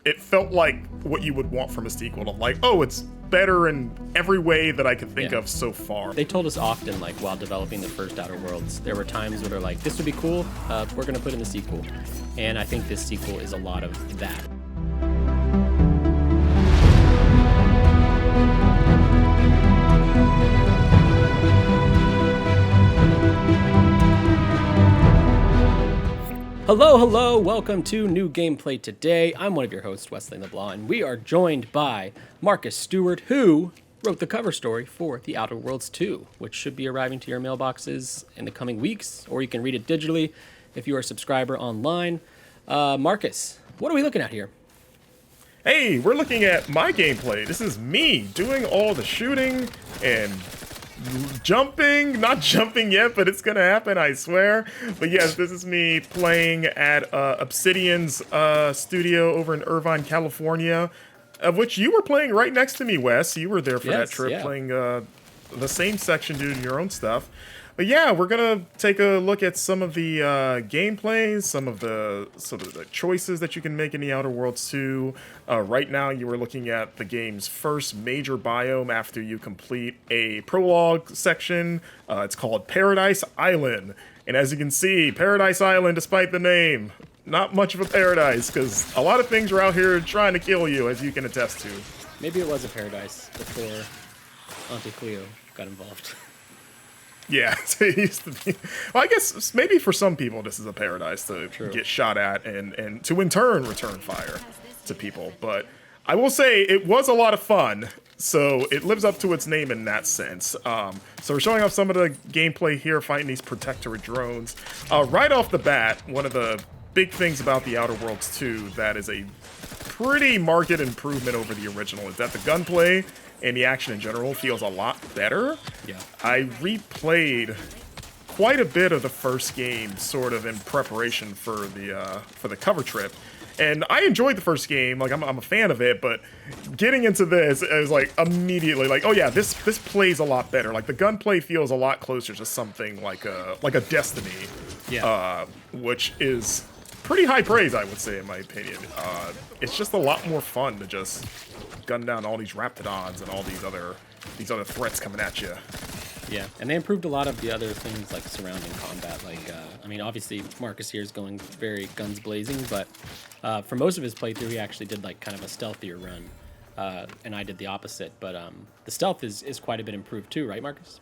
it felt like what you would want from a sequel. To like, oh, it's better in every way that I could think of so far. They told us often, like while developing the first Outer Worlds, there were times where they're like, this would be cool, we're gonna put in the sequel. And I think this sequel is a lot of that. Hello, welcome to New Gameplay Today. I'm one of your hosts, Wesley LeBlanc, and we are joined by Marcus Stewart, who wrote the cover story for The Outer Worlds 2, which should be arriving to your mailboxes in the coming weeks, or you can read it digitally if you are a subscriber online. Marcus, what are we looking at here? Hey, we're looking at my gameplay. This is me doing all the shooting and jumping. Not jumping yet, but it's gonna happen, I swear. But yes, this is me playing at Obsidian's studio over in Irvine, California, of which you were playing right next to me, Wes. You were there for that trip, playing the same section, doing your own stuff. But yeah, we're gonna take a look at some of the gameplays, some of the sort of the choices that you can make in the Outer Worlds 2. Right now, you are looking at the game's first major biome after you complete a prologue section. It's called Paradise Island, and as you can see, Paradise Island, despite the name, not much of a paradise because a lot of things are out here trying to kill you, as you can attest to. Maybe it was a paradise before Auntie Cleo got involved. Yeah, it used to be. Well, I guess maybe for some people this is a paradise to get shot at and to in turn return fire to people. But I will say it was a lot of fun, so it lives up to its name in that sense. So we're showing off some of the gameplay here, fighting these protectorate drones. Right off the bat, one of the big things about the Outer Worlds 2 that is a pretty marked improvement over the original is that the gunplay and the action in general feels a lot better. Yeah. I replayed quite a bit of the first game sort of in preparation for the cover trip. And I enjoyed the first game, like I'm a fan of it, but getting into this, it was like immediately like, oh yeah, this plays a lot better. Like the gunplay feels a lot closer to something like a Destiny, which is pretty high praise, I would say, in my opinion. It's just a lot more fun to just gun down all these raptidons and all these other threats coming at you. Yeah, and they improved a lot of the other things like surrounding combat. Like, I mean, obviously Marcus here is going very guns blazing, but for most of his playthrough, he actually did like kind of a stealthier run, and I did the opposite. But the stealth is quite a bit improved too, right, Marcus?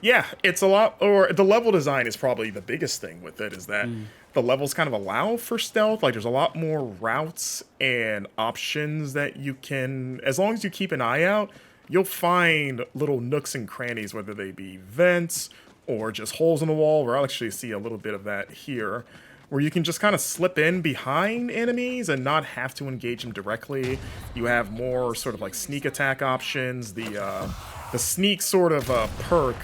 Yeah, it's a lot, or the level design is probably the biggest thing with it, is that the levels kind of allow for stealth. Like there's a lot more routes and options that you can, as long as you keep an eye out, you'll find little nooks and crannies, whether they be vents or just holes in the wall, where I'll actually see a little bit of that here, where you can just kind of slip in behind enemies and not have to engage them directly. You have more sort of like sneak attack options. The sneak sort of perk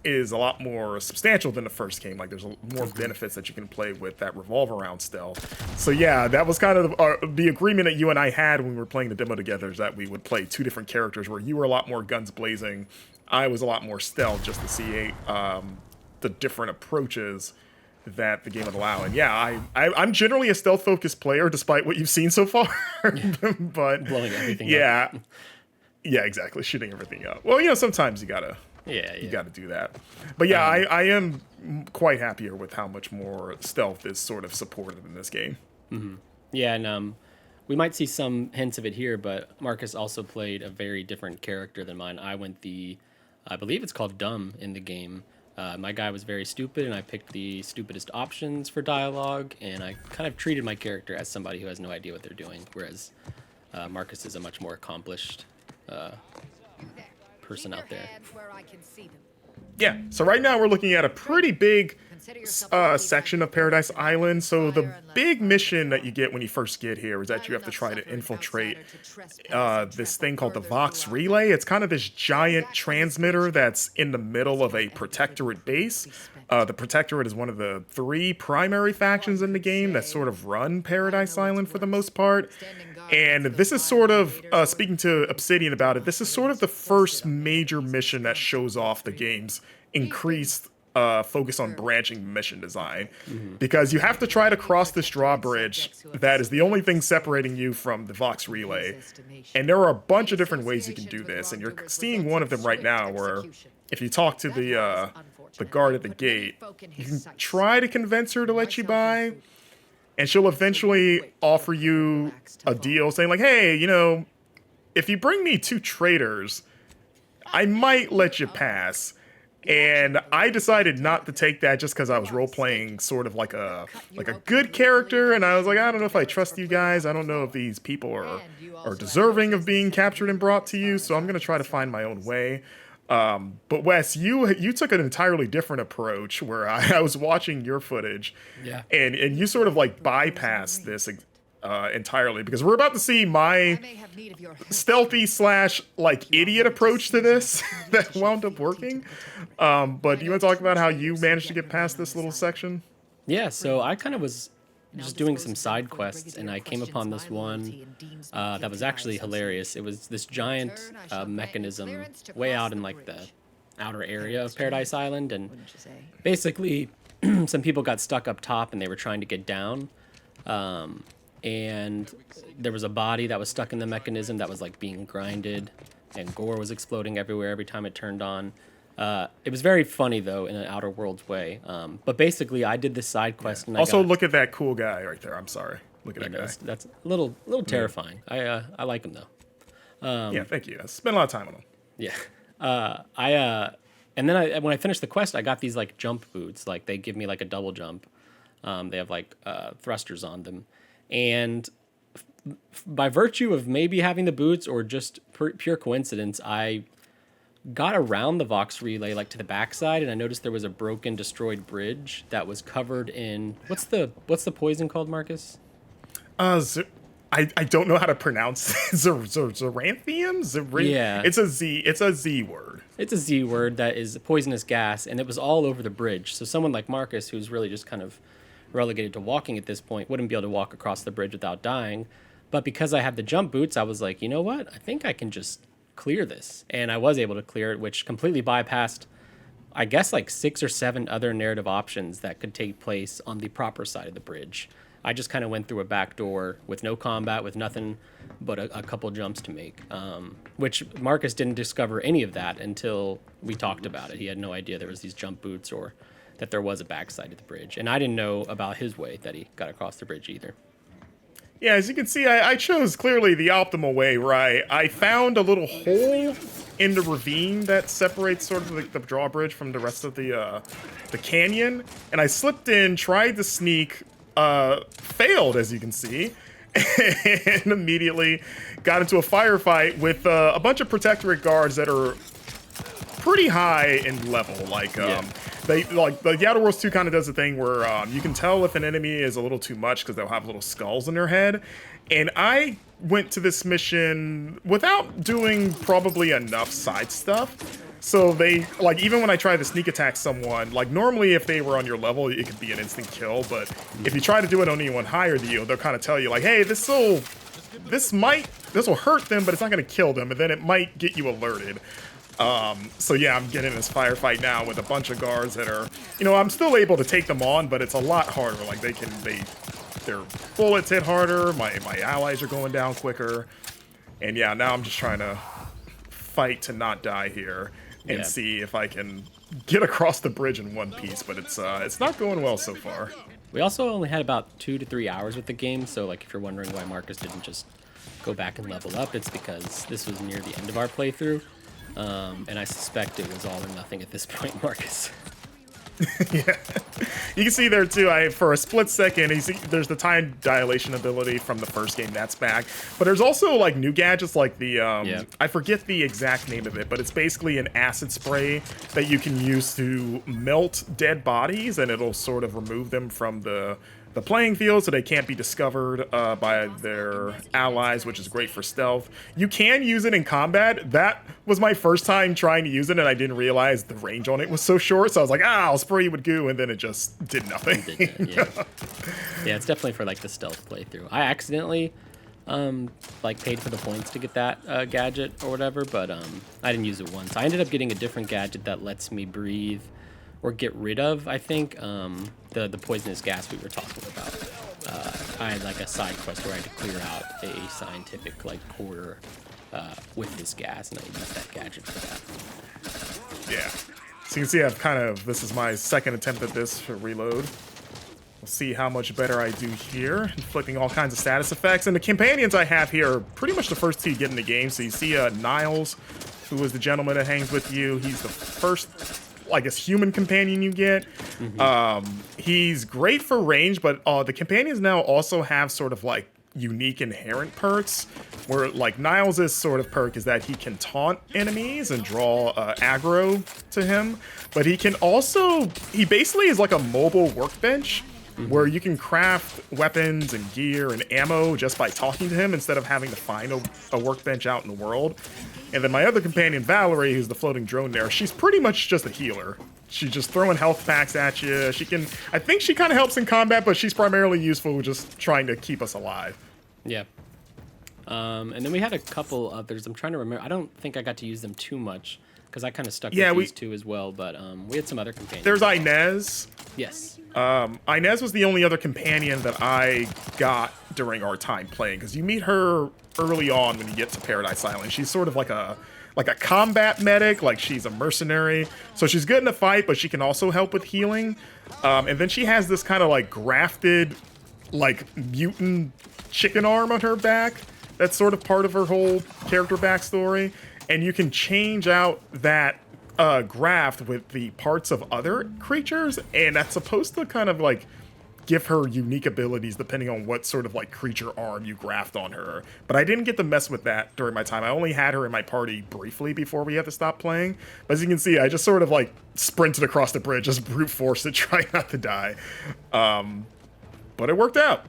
is a lot more substantial than the first game. Like there's more benefits that you can play with that revolve around stealth. So yeah, that was kind of the agreement that you and I had when we were playing the demo together, is that we would play two different characters, where you were a lot more guns blazing, I was a lot more stealth, just to see the different approaches that the game would allow. And yeah, I'm generally a stealth focused player, despite what you've seen so far. But blowing everything up. Yeah, exactly, shooting everything up. Well, sometimes you gotta do that. But yeah, I am quite happier with how much more stealth is sort of supported in this game. Mm-hmm. Yeah, and we might see some hints of it here, but Marcus also played a very different character than mine. I went I believe it's called dumb in the game. My guy was very stupid, and I picked the stupidest options for dialogue, and I kind of treated my character as somebody who has no idea what they're doing, whereas Marcus is a much more accomplished person out there. Yeah, so right now we're looking at a pretty big section of Paradise Island. So the big mission that you get when you first get here is that you have to try to infiltrate this thing called the Vox Relay. It's kind of this giant transmitter that's in the middle of a protectorate base. The protectorate is one of the three primary factions in the game that sort of run Paradise Island for the most part. And this is sort of, speaking to Obsidian about it, this is sort of the first major mission that shows off the game's increased focus on branching mission design, because you have to try to cross this drawbridge that is the only thing separating you from the Vox Relay. And there are a bunch of different ways you can do this, and you're seeing one of them right now where if you talk to the guard at the gate, you can try to convince her to let you by, and she'll eventually offer you a deal saying like, hey, you know, if you bring me 2 traders, I might let you pass. And I decided not to take that just because I was role-playing sort of like a good character, and I was like, I don't know if I trust you guys. I don't know if these people are deserving of being captured and brought to you, so I'm going to try to find my own way. But Wes, you took an entirely different approach where I was watching your footage, and you sort of like bypassed this entirely, because we're about to see my stealthy / like idiot approach to this that wound up working. But do you want to talk about how you managed to get past this little section? Yeah, so I kind of was just doing some side quests, and I came upon this one that was actually hilarious. It was this giant mechanism way out in like the outer area of Paradise Island, and basically some people got stuck up top and they were trying to get down. And there was a body that was stuck in the mechanism that was like being grinded, and gore was exploding everywhere every time it turned on. It was very funny though, in an Outer Worlds way. But basically, I did this side quest, and also look at that cool guy right there. I'm sorry, look at that guy. That's a little terrifying. I like him though. Yeah, thank you. I spent a lot of time on him. Yeah. And then when I finished the quest, I got these like jump boots. Like they give me like a double jump. They have like thrusters on them. And by virtue of maybe having the boots or just pure coincidence, I got around the Vox Relay like to the backside, and I noticed there was a broken, destroyed bridge that was covered in what's the poison called, Marcus? I don't know how to pronounce Zeranthium. Yeah, it's a Z word. It's a Z word that is poisonous gas, and it was all over the bridge. So someone like Marcus, who's really just kind of relegated to walking at this point, wouldn't be able to walk across the bridge without dying. But because I had the jump boots, I was like, you know what? I think I can just clear this. And I was able to clear it, which completely bypassed, I guess, like 6 or 7 other narrative options that could take place on the proper side of the bridge. I just kind of went through a back door with no combat, with nothing but a couple jumps to make, which Marcus didn't discover any of that until we talked about it. He had no idea there was these jump boots or that there was a backside of the bridge. And I didn't know about his way that he got across the bridge either. Yeah, as you can see, I chose clearly the optimal way, right? I found a little hole in the ravine that separates sort of the drawbridge from the rest of the canyon, and I slipped in, tried to sneak, failed, as you can see, and immediately got into a firefight with a bunch of protectorate guards that are pretty high in level. Like, they like the Outer Worlds 2 kind of does a thing where you can tell if an enemy is a little too much because they'll have little skulls in their head. And I went to this mission without doing probably enough side stuff. So they, like, even when I try to sneak attack someone, like, normally if they were on your level, it could be an instant kill. But if you try to do it on anyone higher than you, they'll kind of tell you, like, hey, this will hurt them, but it's not going to kill them. And then it might get you alerted. So yeah, I'm getting this firefight now with a bunch of guards that are, you know, I'm still able to take them on, but it's a lot harder. Like their bullets hit harder. My allies are going down quicker. And yeah, now I'm just trying to fight to not die here and see if I can get across the bridge in one piece, but it's not going well so far. We also only had about 2 to 3 hours with the game, so like if you're wondering why Marcus didn't just go back and level up, it's because this was near the end of our playthrough. And I suspect it was all or nothing at this point, Marcus. Yeah, you can see there too. For a split second, there's the time dilation ability from the first game that's back, but there's also like new gadgets like the I forget the exact name of it, but it's basically an acid spray that you can use to melt dead bodies, and it'll sort of remove them from the playing field so they can't be discovered by their allies, which is great for stealth. You can use it in combat. That was my first time trying to use it, and I didn't realize the range on it was so short, so I was like, I'll spray you with goo, and then it just did nothing. Yeah, it's definitely for like the stealth playthrough. I accidentally like paid for the points to get that gadget or whatever, but I didn't use it once. I ended up getting a different gadget that lets me breathe or get rid of, I think, the poisonous gas we were talking about. I had like a side quest where I had to clear out a scientific like core with this gas, and I used that gadget for that. Yeah. So you can see this is my second attempt at this for reload. We'll see how much better I do here, inflicting all kinds of status effects. And the companions I have here are pretty much the first two you get in the game. So you see Niles, who is the gentleman that hangs with you. He's the first, I guess, human companion you get. He's great for range, but the companions now also have sort of like unique inherent perks, where like Niles' sort of perk is that he can taunt enemies and draw aggro to him, but he basically is like a mobile workbench where you can craft weapons and gear and ammo just by talking to him instead of having to find a workbench out in the world. And then my other companion, Valerie, who's the floating drone there, she's pretty much just a healer. She's just throwing health packs at you. I think she kind of helps in combat, but she's primarily useful just trying to keep us alive. Yeah. And then we had a couple others. I'm trying to remember. I don't think I got to use them too much because I kind of stuck with these two as well. But we had some other companions. There's Inez. Yes. Inez was the only other companion that I got during our time playing, because you meet her early on when you get to Paradise Island. She's sort of like a combat medic, like she's a mercenary. So she's good in a fight, but she can also help with healing. And then she has this kind of like grafted, like mutant chicken arm on her back. That's sort of part of her whole character backstory. And you can change out that graft with the parts of other creatures, and that's supposed to kind of like give her unique abilities depending on what sort of like creature arm you graft on her. But I didn't get to mess with that during my time. I only had her in my party briefly before we had to stop playing. But as you can see, I just sort of like sprinted across the bridge, just brute force to try not to die. But it worked out.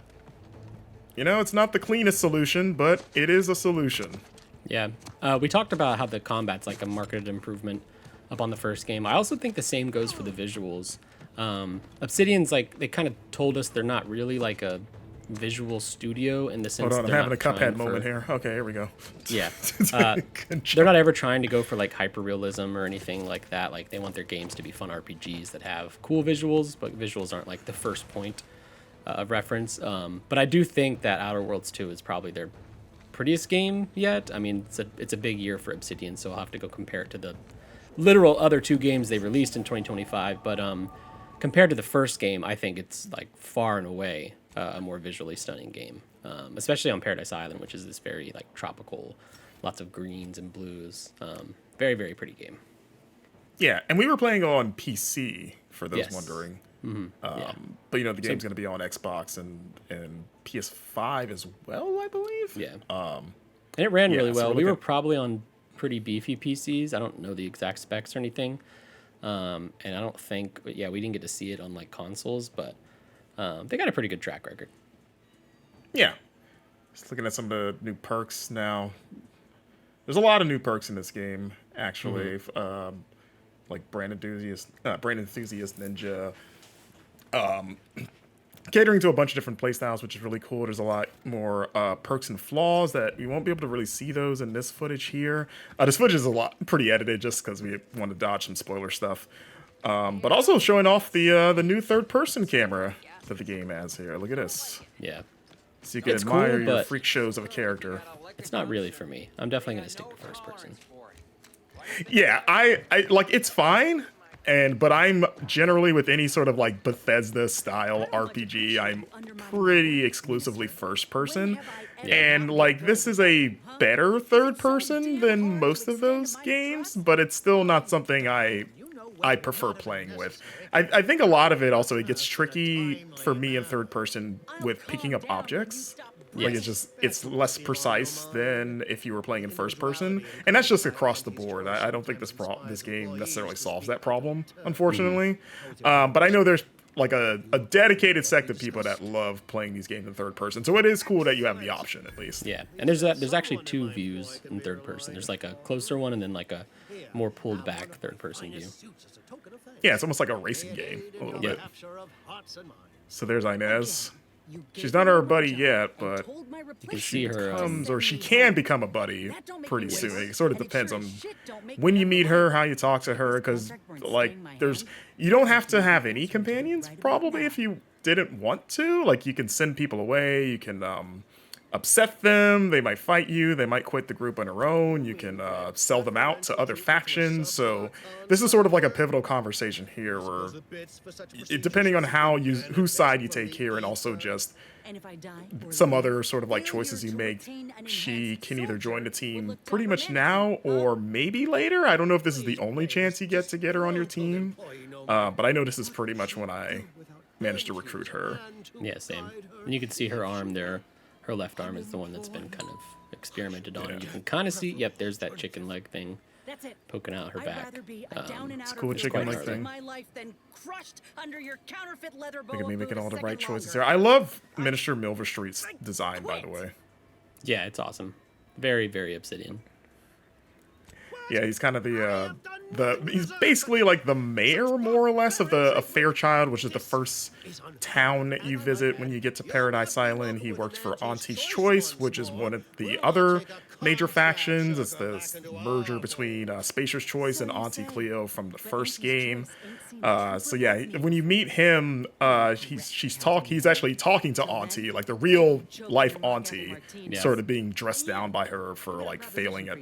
You know, it's not the cleanest solution, but it is a solution. Yeah. We talked about how the combat's like a marketed improvement up on the first game. I also think the same goes for the visuals. Obsidian's like, they kind of told us they're not really like a visual studio in the sense. Hold on, I'm having a Cuphead moment here. Okay, here we go. Yeah. They're not ever trying to go for like hyper-realism or anything like that. Like they want their games to be fun RPGs that have cool visuals, but visuals aren't like the first point of reference. But I do think that Outer Worlds 2 is probably their prettiest game yet. I mean, it's a big year for Obsidian, so I'll have to go compare it to the literal other two games they released in 2025. But compared to the first game, I think it's like far and away a more visually stunning game, especially on Paradise Island, which is this very like tropical, lots of greens and blues. Very, very pretty game. Yeah, and we were playing on PC for those Yes. wondering. Yeah. But you know, the game's going to be on Xbox and PS5 as well, I believe. Yeah. And it ran yeah, really so well. we're We were looking- probably on pretty beefy PCs. I don't know the exact specs or anything. And I don't think, we didn't get to see it on like consoles, but they got a pretty good track record. Yeah. Just looking at some of the new perks now. There's a lot of new perks in this game, actually. Like Brand Enthusiast Ninja. Catering to a bunch of different playstyles, which is really cool. There's a lot more perks and flaws that you won't be able to really see those in this footage here. This footage is pretty edited just because we want to dodge some spoiler stuff. But also showing off the new third-person camera that the game has here. Look at this. Yeah. So you can It's admire cool, your but freak shows of a character. it's not really for me. I'm definitely going to stick to first person. Yeah, I like it's fine. But I'm generally with any sort of like Bethesda style RPG, I'm pretty exclusively first person. And like this is a better third person than most of those games, but it's still not something I prefer playing with. I think a lot of it also, it gets tricky for me in third person with picking up objects. Like it's less precise than if you were playing in first person, and that's just across the board. I don't think this game necessarily solves that problem, unfortunately. But I know there's like a dedicated sect of people that love playing these games in third person, so it is cool that you have the option at least. Yeah, and there's actually two views in third person. There's like a closer one and then like a more pulled back third person view. Yeah, it's almost like a racing game a little bit. So there's Inez. she's not our buddy yet, but You can see her. comes or she can become a buddy pretty soon. It sort of depends on when you meet her, how you talk to her, because like you don't have to have any companions probably if you didn't want to. Like you can send people away, you can upset them, they might fight you, they might quit the group on their own, you can sell them out to other factions. So this is sort of like a pivotal conversation here where depending on whose side you take here, and also just some other sort of like choices you make, she can either join the team pretty much now or maybe later. I don't know if this is the only chance you get to get her on your team, but I know this is pretty much when I managed to recruit her. Yeah, same. And you can see her arm there. Her left arm is the one that's been kind of experimented on. Yeah. You can kind of see, yep, there's that chicken leg thing poking out her back. It's a cool chicken leg thing. Look at me making all the right choices here. I love Minister Milverstreet's design, by the way. Yeah, it's awesome. Very, very Obsidian. Yeah, he's kind of he's basically like the mayor, more or less, of Fairchild, which is the first town that you visit when you get to Paradise Island. He works for Auntie's Choice, which is one of the other major factions. It's the merger between Spacer's Choice and Auntie Cleo from the first game. So yeah, when you meet him, he's actually talking to Auntie, like the real life Auntie, sort of being dressed down by her for like failing at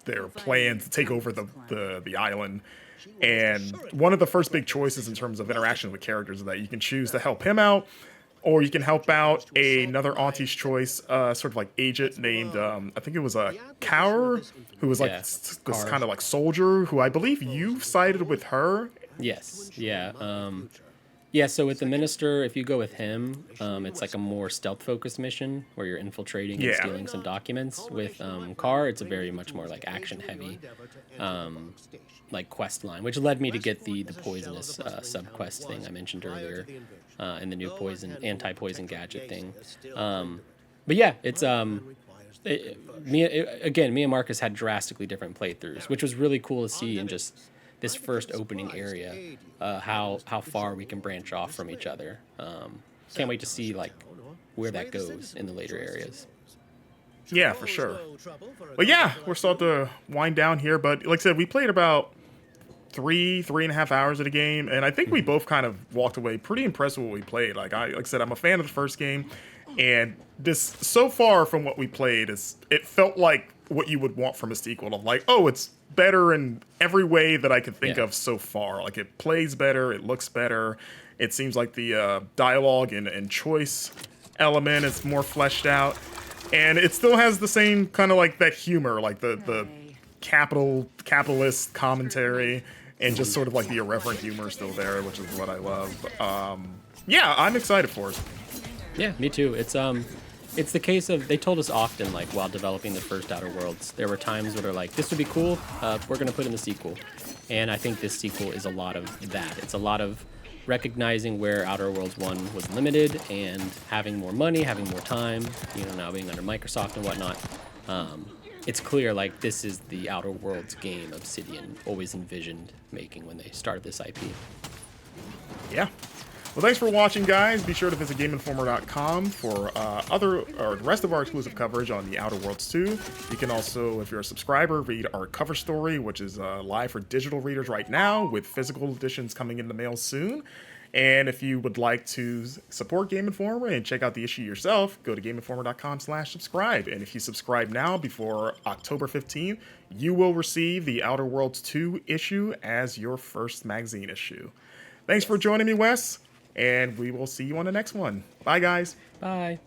their plan to take over the island. And one of the first big choices in terms of interaction with characters is that you can choose to help him out, or you can help out another Auntie's Choice sort of like agent named I think it was a Cower, who was like this kind of like soldier who I believe you sided with her. Yes. Yeah. Yeah, so with the Minister, if you go with him, it's like a more stealth-focused mission where you're infiltrating and stealing some documents. With Carr, it's a very much more like action-heavy, like quest line, which led me to get the poisonous sub-quest thing I mentioned earlier, and the new anti-poison gadget thing. But yeah, it's me and Marcus had drastically different playthroughs, which was really cool to see in just this first opening area, how far we can branch off from each other. Can't wait to see like where that goes in the later areas. Yeah, for sure. But yeah, we're starting to wind down here. But like I said, we played about 3.5 hours of the game, and I think we both kind of walked away pretty impressed with what we played. Like I said, I'm a fan of the first game, and this so far from what we played it felt like what you would want from a sequel. Of like, oh, it's better in every way that I could think of so far. Like it plays better, it looks better. It seems like the dialogue and choice element is more fleshed out, and it still has the same kind of like that humor, like the capitalist commentary, and just sort of like the irreverent humor still there, which is what I love. Yeah, I'm excited for it. Yeah, me too. It's the case of, they told us often, like, while developing the first Outer Worlds, there were times where they're like, this would be cool, we're going to put in the sequel. And I think this sequel is a lot of that. It's a lot of recognizing where Outer Worlds 1 was limited and having more money, having more time, now being under Microsoft and whatnot. It's clear, like, this is the Outer Worlds game Obsidian always envisioned making when they started this IP. Yeah. Well, thanks for watching, guys. Be sure to visit GameInformer.com for the rest of our exclusive coverage on the Outer Worlds 2. You can also, if you're a subscriber, read our cover story, which is live for digital readers right now, with physical editions coming in the mail soon. And if you would like to support Game Informer and check out the issue yourself, go to GameInformer.com/subscribe. And if you subscribe now before October 15th, you will receive the Outer Worlds 2 issue as your first magazine issue. Thanks for joining me, Wes. And we will see you on the next one. Bye, guys. Bye.